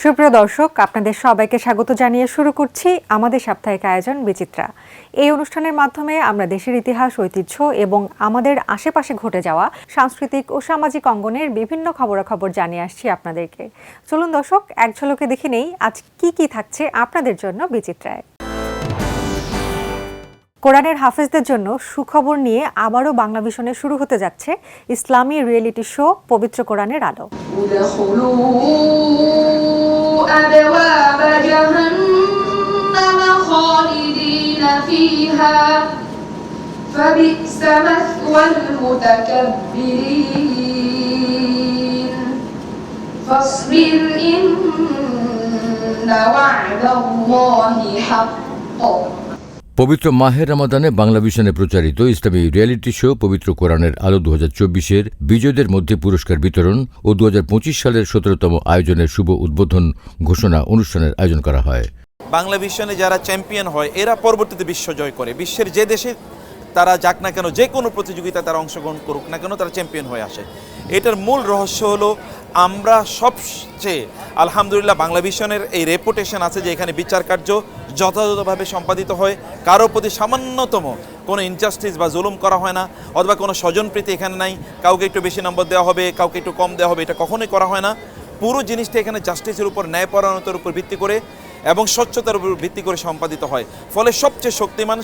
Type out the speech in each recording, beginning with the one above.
সুপ্রিয় দর্শক, আপনাদের সবাইকে স্বাগত জানিয়ে শুরু করছি আমাদের সাপ্তাহিক আয়োজন বিচিত্রা। এই অনুষ্ঠানের মাধ্যমে আমরা দেশের ইতিহাস, ঐতিহ্য এবং আমাদের আশেপাশে ঘটে যাওয়া সাংস্কৃতিক ও সামাজিক অঙ্গনের বিভিন্ন খবরাখবর জানিয়ে আসছি আপনাদেরকে। চলুন দর্শক, এক ঝলকে দেখে নেই আজ কি থাকছে আপনাদের জন্য বিচিত্রায়। কোরআনের হাফেজদের জন্য সুখবর নিয়ে আবারও বাংলা ভিশনে শুরু হতে যাচ্ছে ইসলামী রিয়েলিটি শো পবিত্র কোরআনের আলো। পবিত্র মাহে রমাদানে বাংলা ভিশনে প্রচারিত ইসলামী রিয়েলিটি শো পবিত্র কোরআনের আলো 2024-এর বিজয়ীদের মধ্যে পুরস্কার বিতরণ ও 2025 সালের 17তম আয়োজনের শুভ উদ্বোধন ঘোষণা অনুষ্ঠানের আয়োজন করা হয়। বাংলা ভিশনে যারা চ্যাম্পিয়ন হয় এরা পরবর্তীতে বিশ্ব জয় করে। বিশ্বের যে দেশে তারা যাক না কেন, যে কোনো প্রতিযোগিতায় তারা অংশগ্রহণ করুক না কেন, তারা চ্যাম্পিয়ন হয়ে আসে। এটার মূল রহস্য হলো আমরা সবচেয়ে আলহামদুলিল্লাহ বাংলা ভিশনের এই রেপুটেশন আছে যে এখানে বিচার কার্য যথাযথভাবে সম্পাদিত হয়, কারো প্রতি সামান্যতম কোনো ইনজাস্টিস বা জুলুম করা হয় না, অথবা কোনো স্বজনপ্রীতি এখানে নাই, কাউকে একটু বেশি নম্বর দেওয়া হবে, কাউকে একটু কম দেওয়া হবে, এটা কখনোই করা হয় না। পুরো জিনিসটা এখানে জাস্টিসের উপর, ন্যায়পরায়ণতার উপর ভিত্তি করে এবং স্বচ্ছতার উপর ভিত্তি করে সম্পাদিত হয়। ফলে সবচেয়ে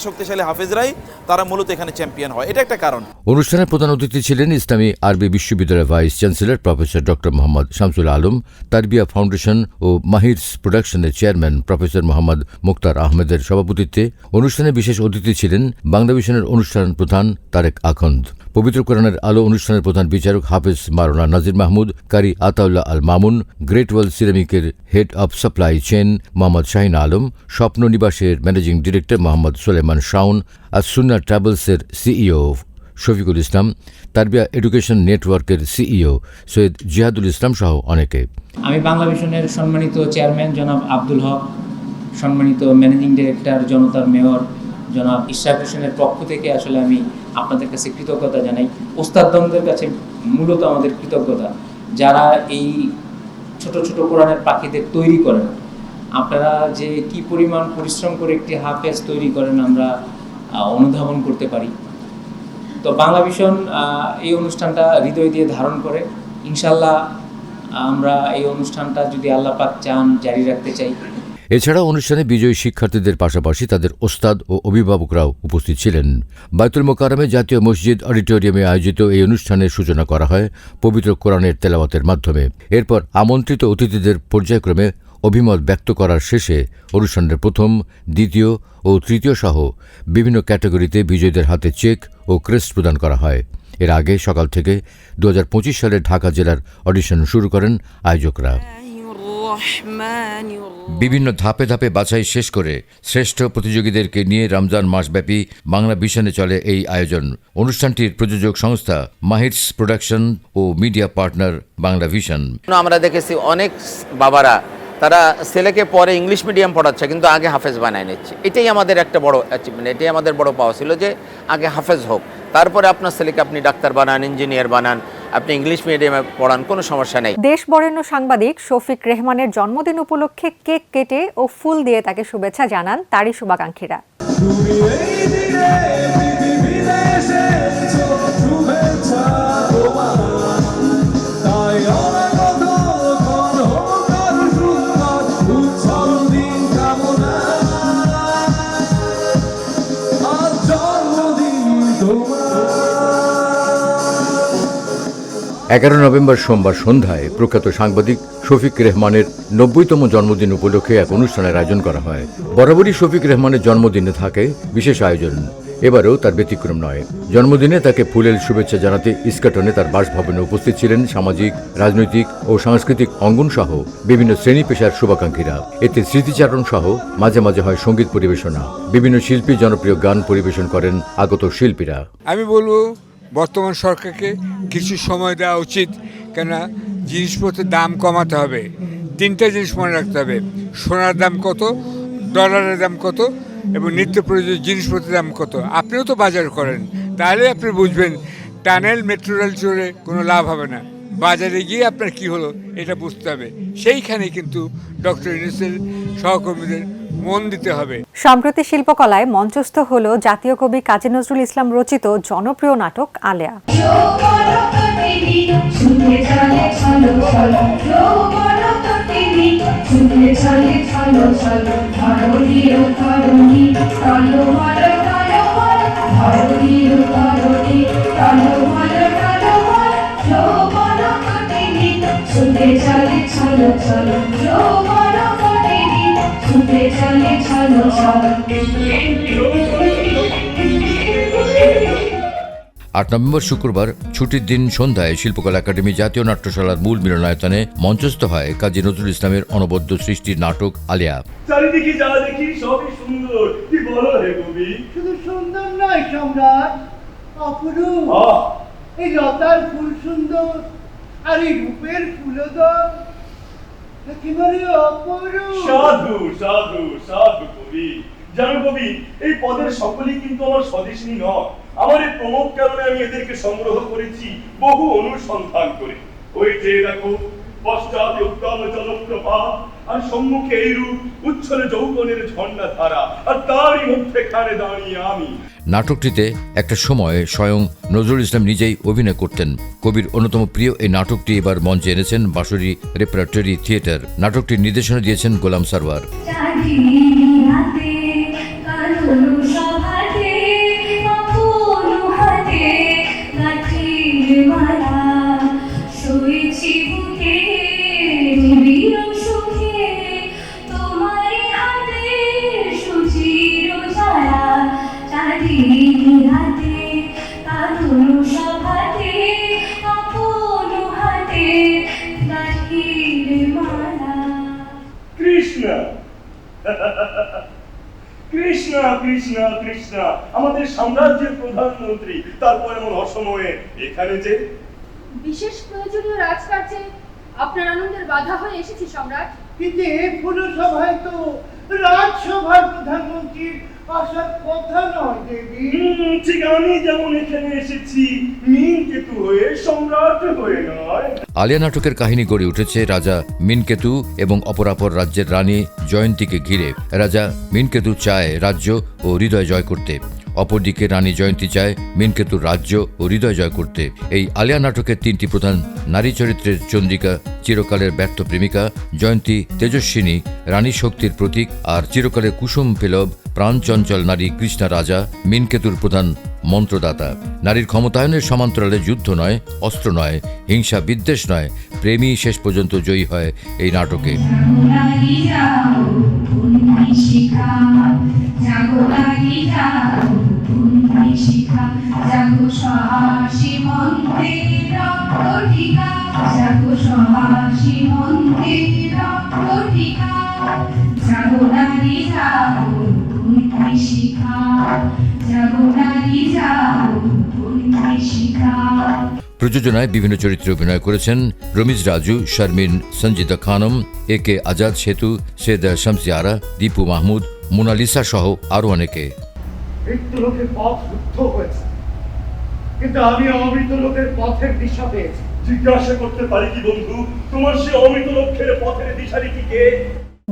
শক্তিশালী হাফেজরাই তারা মূলত এখানে চ্যাম্পিয়ন হয়। এটা একটা কারণ। অনুষ্ঠানের প্রধান অতিথি ছিলেন ইসলামী আরবি বিশ্ববিদ্যালয়ের vice chancellor professor doctor Mohammad Shamsul Alam, Tarbia foundation ও মাহিরস প্রোডাকশনের চেয়ারম্যান প্রফেসর মোহাম্মদ মুক্তার আহমেদের সভাপতিত্বে অনুষ্ঠানে বিশেষ অতিথি ছিলেন বাংলা ভিশনের অনুষ্ঠান প্রধান তারেক আখন্দ। পবিত্র কোরআনের আলো অনুষ্ঠানের প্রধান বিচারক হাফেজ মাওলানা নাজির মাহমুদ, কারি আতাউল্লাহ আল মামুন, গ্রেট ওয়াল সিরামিকের head of supply chain Mohammad Shahin Alam, স্বপ্ন নিবাসের ম্যানেজিং ডিরেক্টর মোহাম্মদ সুলেমান শাওন, আসুন্না ট্রাভেলসের সিইও শফিকুল ইসলাম, তারবিয়া এডুকেশন নেটওয়ার্কের সিইও সৈয়দ জিহাদুল ইসলাম সহ অনেকে। আমি বাংলা ভিশনের সম্মানিত চেয়ারম্যান জনাব আব্দুল হক, সম্মানিত ম্যানেজিং ডিরেক্টর জনতার মেয়র জনাব ইশরাক হোসেনের পক্ষ থেকে আসলে আমি আপনাদের কাছে কৃতজ্ঞতা জানাই। ওস্তাদগণদের কাছে মূলত আমাদের কৃতজ্ঞতা, যারা এই ছোট ছোট কোরআনের পাখিদের তৈরি করেন। আপনারা যে কি পরিমাণ পরিশ্রম করে একটি হাফেজ তৈরি করেন আমরা অনুধাবন করতে পারি। তো বাংলা ভিশন এই অনুষ্ঠানটা হৃদয় দিয়ে ধারণ করে। ইনশাল্লাহ আমরা এই অনুষ্ঠানটা যদি আল্লাহ পাক চান জারি রাখতে চাই। এছাড়াও অনুষ্ঠানে বিজয়ী শিক্ষার্থীদের পাশাপাশি তাদের ওস্তাদ ও অভিভাবকরাও উপস্থিত ছিলেন। বায়তুল মোকাররমে জাতীয় মসজিদ অডিটোরিয়ামে আয়োজিত এই অনুষ্ঠানের সূচনা করা হয় পবিত্র কোরআনের তেলাওয়াতের মাধ্যমে। এরপর আমন্ত্রিত অতিথিদের পর্যায়ক্রমে অভিমত ব্যক্ত করার শেষে অনুষ্ঠানের প্রথম, দ্বিতীয় ও তৃতীয় সহ বিভিন্ন ক্যাটাগরিতে বিজয়ীদের হাতে চেক ও ক্রেস্ট প্রদান করা হয়। এর আগে সকাল থেকে 2025 সালের ঢাকা জেলার অডিশন শুরু করেন আয়োজকরা। বিভিন্ন ধাপে ধাপে বাছাই শেষ করে শ্রেষ্ঠ প্রতিযোগীদেরকে নিয়ে রমজান মাসব্যাপী বাংলা ভিশনে চলে এই আয়োজন। অনুষ্ঠানটির প্রযোজক সংস্থা মাহিরস প্রোডাকশন ও মিডিয়া পার্টনার বাংলা ভিশন। আমরা দেখেছি অনেক বাবারা তারা ছেলেকে পরে ইংলিশ মিডিয়াম পড়াচ্ছে, কিন্তু আগে হাফেজ বানায় নিচ্ছে। এটাই আমাদের একটা বড় অ্যাচিভমেন্ট, এটাই আমাদের বড় পাওয়া ছিল যে আগে হাফেজ হোক, তারপরে আপনার ছেলেকে আপনি ডাক্তার বানান, ইঞ্জিনিয়ার বানান, আপনি ইংলিশ মিডিয়ামে পড়ান, কোনো সমস্যা নেই। দেশ বরেণ্য সাংবাদিক শফিক রেহমানের জন্মদিন উপলক্ষে কেক কেটে ও ফুল দিয়ে তাকে শুভেচ্ছা জানান তারই শুভাকাঙ্ক্ষীরা। নভেম্বর সোমবার সন্ধ্যায় প্রখ্যাত সাংবাদিক শফিক রেহমানের 90তম জন্মদিন উপলক্ষে এক অনুষ্ঠানের আয়োজন করা হয়। বরাবরই শফিক রেহমানের জন্মদিনে থাকে বিশেষ আয়োজন, এবারেও তার ব্যতিক্রম নয়। জন্মদিনে তাকে ফুলেল শুভেচ্ছা জানাতে ইস্কাটনে তার বাসভবনে উপস্থিত ছিলেন সামাজিক, রাজনৈতিক ও সাংস্কৃতিক অঙ্গন সহ বিভিন্ন শ্রেণী পেশার শুভাকাঙ্ক্ষীরা। এতে স্মৃতিচারণ সহ মাঝে মাঝে হয় সঙ্গীত পরিবেশনা। বিভিন্ন শিল্পী জনপ্রিয় গান পরিবেশন করেন আগত শিল্পীরা। আমি বলবো বর্তমান সরকারকে কিছু সময় দেওয়া উচিত, কেন জিনিসপত্রের দাম কমাতে হবে। তিনটা জিনিস মনে রাখতে হবে: সোনার দাম কত, ডলারের দাম কত এবং নিত্য প্রয়োজনীয় জিনিসপত্রের দাম কত। আপনিও তো বাজার করেন, তাহলে আপনি বুঝবেন টানেল মেট্রো রেল চড়ে কোনো লাভ হবে না। বাজারে গিয়ে আপনার কি হলো এটা বুঝতে হবে। সেইখানে কিন্তু ডক্টর ইউনূসের সহকর্মীদের মন দিতে হবে। সম্প্রতি শিল্পকলায় মঞ্চস্থ হলো জাতীয় কবি কাজী নজরুল ইসলাম রচিত জনপ্রিয় নাটক আলেয়া। আট নভেম্বর শুক্রবার ছুটির দিন সন্ধ্যায় শিল্পকলা একাডেমি জাতীয় নাট্যশালার মূল মিলনায়তনে মঞ্চস্থ হয় কাজী নজরুল ইসলামের অনবদ্য সৃষ্টির নাটক আলেয়া। চারিদিকে যা দেখি সবই সুন্দর, কি বলো হে কবি? শুধু সুন্দর নয় সম্রাট, অপরূপ। এই লতার ফুল সুন্দর, আর এই রূপের ফুলদল একেবারে অপরূপ। সাধু সাধু সাধু কবি। জানো কবি, এই পদের সকলেই কিন্তু আমার স্বদেশী নয়। আমার এই প্রমোদ কারণে আমি এদেরকে সংগ্রহ করেছি বহু অনুসন্ধান করে। ওই যে দেখো, পশ্চাতে উত্তম জলপ্রপাত, আর সম্মুখে এইরূপ উচ্ছলে যৌবনের ঝর্ণা ধারা, আর তারই মধ্যেখানে দাঁড়িয়ে আমি। নাটকটিতে একটা সময় স্বয়ং নজরুল ইসলাম নিজেই অভিনয় করতেন। কবির অন্যতম প্রিয় এই নাটকটি এবার মঞ্চে এনেছেন বাঁশরী রেপার্টরি থিয়েটার। নাটকটির নির্দেশনা দিয়েছেন গোলাম সারওয়ার। কৃষ্ণা কৃষ্ণা কৃষ্ণা কৃষ্ণা, আমাদের সাম্রাজ্যের প্রধানমন্ত্রী, তারপর এমন অসময়ে এখানে যে। বিশেষ প্রয়োজনীয় রাজকার্যে আপনার আনন্দের বাধা হয়ে এসেছি সম্রাট। কিন্তু এ পুরসভায় তো রাজসভার প্রধানমন্ত্রীর আসার কথা নয় দেবী। ঠিক আমি যেমন এখানে এসেছি মিনকেতু হয়ে, সম্রাট হয়ে নয়। আলিয়া নাটকের কাহিনী গড়ে উঠেছে রাজা মিনকেতু এবং অপরাপর রাজ্যের রানী জয়ন্তীকে ঘিরে। রাজা মিনকেতু চায় রাজ্য ও হৃদয় জয় করতে, অপরদিকে রানী জয়ন্তী চায় মিনকেতুর রাজ্য ও হৃদয় জয় করতে। এই আলিয়া নাটকের তিনটি প্রধান নারী চরিত্রের চন্দ্রিকা চিরকালের ব্যর্থ প্রেমিকা, জয়ন্তী তেজস্বিনী রানী শক্তির প্রতীক, আর চিরকালের কুসুম পেলব প্রাণচঞ্চল নারী কৃষ্ণা রাজা, মিনকেতুর প্রধান মন্ত্রদাতা। নারীর ক্ষমতায়নের সমান্তরালে যুদ্ধ নয়, অস্ত্র নয়, হিংসা বিদ্বেষ নয়, প্রেমই শেষ পর্যন্ত জয়ী হয় এই নাটকে। প্রযোজনায় বিভিন্ন চরিত্রে অভিনয় করেছেন রমিজ রাজু, শারমিন, সঞ্জিদা খানম, এ কে আজাদ সেতু, সেদা শামসিয়ারা, দীপু মাহমুদ, মোনালিসা সহ আরো অনেকে। মৃত্যু লোকের পথ রুদ্ধ হয়েছে, কিন্তু আমি অমৃত লোকের পথের দিশা পেয়েছি। জিজ্ঞাসা করতে পারি কি বন্ধু, তোমার সে অমৃত লক্ষ্যের পথের দিশারি কি কে?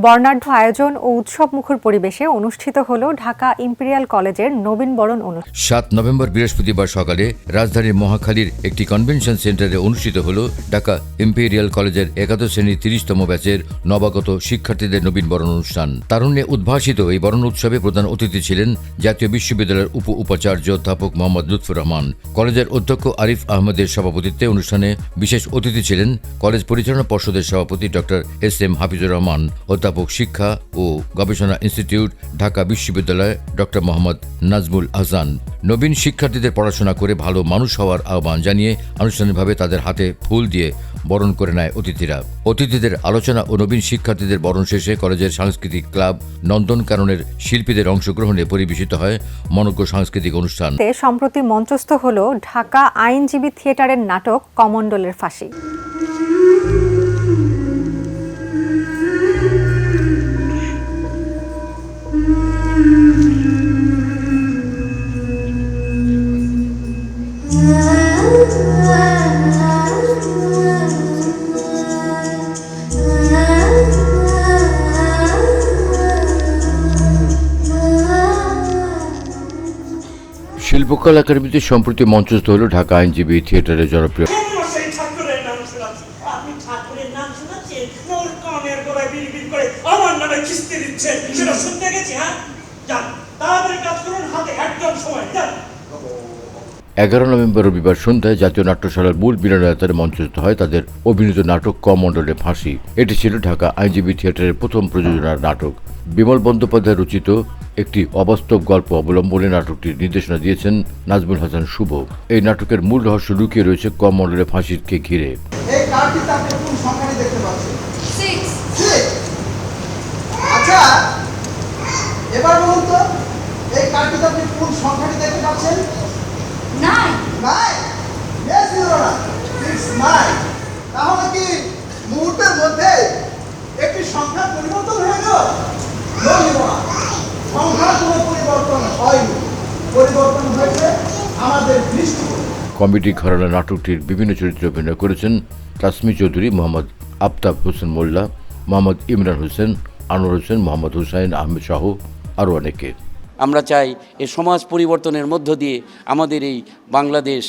বর্ণাঢ্য আয়োজন ও উৎসব মুখর পরিবেশে অনুষ্ঠিত হল ঢাকা ইম্পেরিয়াল কলেজের নবীনবরণ অনুষ্ঠান। 7 নভেম্বর বৃহস্পতিবার সকালে রাজধানীর মহাখালীর একটি কনভেনশন সেন্টারে অনুষ্ঠিত হল ঢাকা ইম্পেরিয়াল কলেজের 11 শ্রেণীর 30তম ব্যাচের নবাগত শিক্ষার্থীদের নবীনবরণ অনুষ্ঠান। তারুণ্যে উদ্ভাসিত এই বরণ উৎসবে প্রধান অতিথি ছিলেন জাতীয় বিশ্ববিদ্যালয়ের উপাচার্য অধ্যাপক মোহাম্মদ লুৎফুর রহমান। কলেজের অধ্যক্ষ আরিফ আহমেদের সভাপতিত্বে অনুষ্ঠানে বিশেষ অতিথি ছিলেন কলেজ পরিচালনা পর্ষদের সভাপতি ডক্টর এস.এম. হাফিজুর রহমান, অধ্যাপক শিক্ষা ও গবেষণা ইনস্টিটিউট ঢাকা বিশ্ববিদ্যালয় ডক্টর মোহাম্মদ নাজমুল আহসান। নবীন শিক্ষার্থীদের পড়াশোনা করে ভালো মানুষ হওয়ার আহ্বান জানিয়ে আনুষ্ঠানিকভাবে তাদের হাতে ফুল দিয়ে বরণ করে নেয় অতিথিরা। অতিথিদের আলোচনা ও নবীন শিক্ষার্থীদের বরণ শেষে কলেজের সাংস্কৃতিক ক্লাব নন্দনকাননের শিল্পীদের অংশগ্রহণে পরিবেশিত হয় মনোজ্ঞ সাংস্কৃতিক অনুষ্ঠান। সম্প্রতি মঞ্চস্থ হল ঢাকা আইনজীবী থিয়েটারের নাটক কমণ্ডলের ফাঁসি। লোককলা একাডেমিতে সম্প্রতি মঞ্চস্থ হল ঢাকা আইনজীবী থিয়েটারের জনপ্রিয় সেই ঠাকুরের নাম শোনাচ্ছি। আপনি ঠাকুরের নাম শোনাচ্ছেন? ওর কানের গোড়ায় বিড়বিড় করে আমার নামে কিস্তি দিচ্ছেন, সেটা শুনতে গেছি। হ্যাঁ, যান তাড়াতাড়ি কাজ করুন, হাতে একদম সময়। যান। 11 নভেম্বর রবিবার সন্ধ্যায় জাতীয় নাট্যশালার মূল মিলনায়তনে মঞ্চস্থ হয় তাদের অভিনীত নাটক কমণ্ডলে ফাঁসি। এটি ছিল ঢাকা আইনজীবী থিয়েটারের প্রথম প্রযোজনার নাটক। বিমল বন্দ্যোপাধ্যায় রচিত একটি অবাস্তব গল্প অবলম্বনে নাটকটির নির্দেশনা দিয়েছেন নাজমুল হাসান শুভ। এই নাটকের মূল রহস্য লুকিয়ে রয়েছে কমণ্ডলে ফাঁসিকে ঘিরে। এই কার্ডটিতে আপনি কোন সংখ্যাটি দেখতে পাচ্ছেন? 6 6। আচ্ছা, এবার বলুন তো এই কার্ডটিতে আপনি কোন সংখ্যাটি দেখতে পাচ্ছেন? 9 9। Yes, Your Honor, it's 9। তাহলে কি মুহূর্তের মধ্যে একটি সংখ্যা পরিবর্তন হয়ে গেল? No, Your Honor, সংখ্যার কোনো পরিবর্তন হয়নি, পরিবর্তন হয়েছে আমাদের দৃষ্টিকোণ। কমেডি ঘরানা নাটকটির বিভিন্ন চরিত্রে অভিনয় করেছেন তাসমি চৌধুরী, মোহাম্মদ আফতাব হোসেন মোল্লা, মোহাম্মদ ইমরান হোসেন, আনোয়ার হোসেন, মোহাম্মদ হুসাইন আহমেদ সহ আরও অনেকে। আমরা চাই এই সমাজ পরিবর্তনের মধ্য দিয়ে আমাদের এই বাংলাদেশ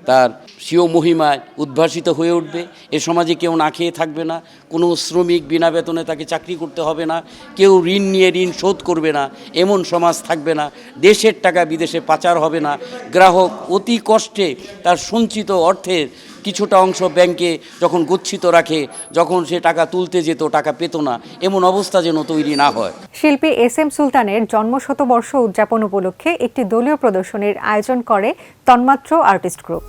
তার স্বীয় মহিমায় উদ্ভাসিত হয়ে উঠবে। এ সমাজে কেউ না খেয়ে থাকবে না, কোনো শ্রমিক বিনা বেতনে তাকে চাকরি করতে হবে না, কেউ ঋণ নিয়ে ঋণ শোধ করবে না, এমন সমাজ থাকবে না। দেশের টাকা বিদেশে পাচার হবে না। গ্রাহক অতি কষ্টে তার সঞ্চিত অর্থের কিছুটা অংশ ব্যাংকে যখন গচ্ছিত রাখে, যখন সে টাকা তুলতে যেত টাকা পেত না, এমন অবস্থা যেন তৈরি না হয়। শিল্পী SM সুলতানের জন্মশতবর্ষ উদযাপন উপলক্ষে একটি দলীয় প্রদর্শনীর আয়োজন করে তন্মাত্র আর্টিস্ট গ্রুপ।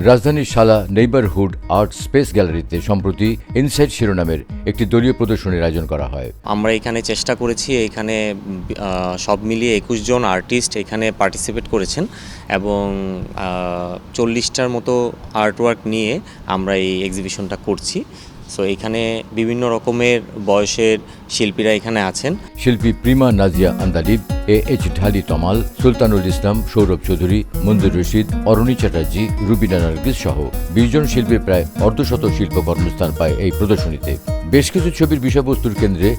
রাজধানীর শালা নেইবারহুড আর্ট স্পেস গ্যালারিতে সম্প্রতি ইনসাইড শিরোনামের একটি দলীয় প্রদর্শনীর আয়োজন করা হয়। আমরা এখানে চেষ্টা করেছি, এখানে সব মিলিয়ে 21 জন আর্টিস্ট এখানে পার্টিসিপেট করেছেন এবং 40টার মতো আর্টওয়ার্ক নিয়ে আমরা এই এক্সিবিশনটা করছি। সো এখানে বিভিন্ন রকমের বয়সের শিল্পীরা এখানে আছেন। শিল্পী প্রিমা নাজিয়া আন্দালিব, AH ঢালি তমাল, সুলতানুল ইসলাম, সৌরভ চৌধুরী, মঞ্জুর রশিদ, অরুণী চ্যাটার্জি, রুবিনা নার্গিস সহ 20 জন শিল্পী প্রায় অর্ধশত শিল্প কর্মস্থান পায় এই প্রদর্শনীতে। বেশ কিছু ছবির বিষয়বস্তুর কেন্দ্রে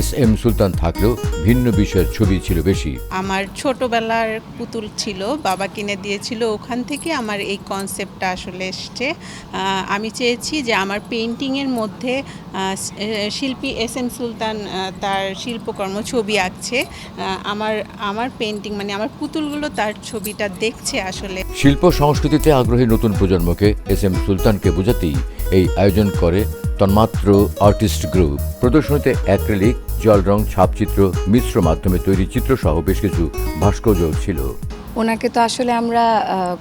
SM সুলতান থাকলেও ভিন্ন বিষয়ের ছবি ছিল বেশি। আমার ছোটবেলার পুতুল ছিল, বাবা কিনে দিয়েছিল, ওখান থেকে আমার এই কনসেপ্টটা আসলে এসছে। আমি চেয়েছি যে আমার পেইন্টিংয়ের মধ্যে শিল্পী SM সুলতান তার শিল্পকর্ম ছবি আঁকছে, আমার পেইন্টিং মানে আমার পুতুলগুলো তার ছবিটা দেখছে। আসলে শিল্প সংস্কৃতিতে আগ্রহী নতুন প্রজন্মকে SM সুলতানকে বোঝাতেই এই আয়োজন করে তন্মাত্র আর্টিস্ট গ্রুপ। প্রদর্শনীতে অ্যাক্রিলিক, জল রং, ছাপচিত্র, মিশ্র মাধ্যমে তৈরি চিত্রসহ বেশ কিছু ভাস্কর্য ছিল। ওনাকে তো আসলে আমরা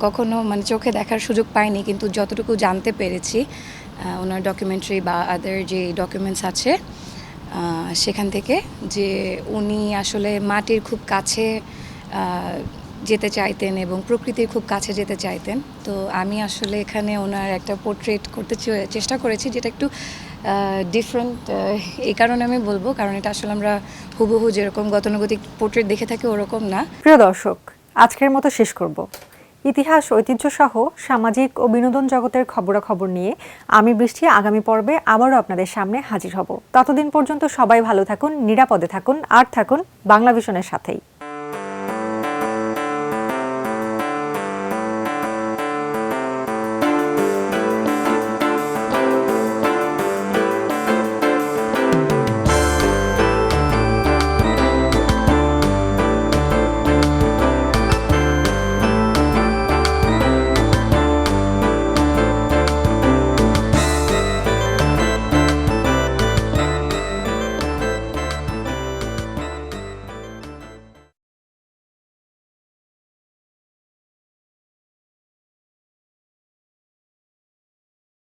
কখনো মানে চোখে দেখার সুযোগ পাইনি, কিন্তু যতটুকু জানতে পেরেছি ওনার ডকুমেন্টারি বা আদার যে ডকুমেন্টস আছে সেখান থেকে, যে উনি আসলে মাটির খুব কাছে যেতে চাইতেন এবং প্রকৃতির খুব কাছে যেতে চাইতেন। তো আমি আসলে এখানে ওনার একটা পোর্ট্রেট করতে চেষ্টা করেছি, যেটা একটু ডিফারেন্ট। এই কারণে আমি বলবো, কারণ এটা আসলে আমরা হুবহু যেরকম গতানুগতিক পোর্ট্রেট দেখে থাকি ওরকম না। প্রিয় দর্শক, আজকের মতো শেষ করব। ইতিহাস, ঐতিহ্য সহ সামাজিক ও বিনোদন জগতের খবরাখবর নিয়ে আমি বৃষ্টি আগামী পর্বে আবারও আপনাদের সামনে হাজির হব। ততদিন পর্যন্ত সবাই ভালো থাকুন, নিরাপদে থাকুন, আর থাকুন বাংলা ভিশনের সাথেই।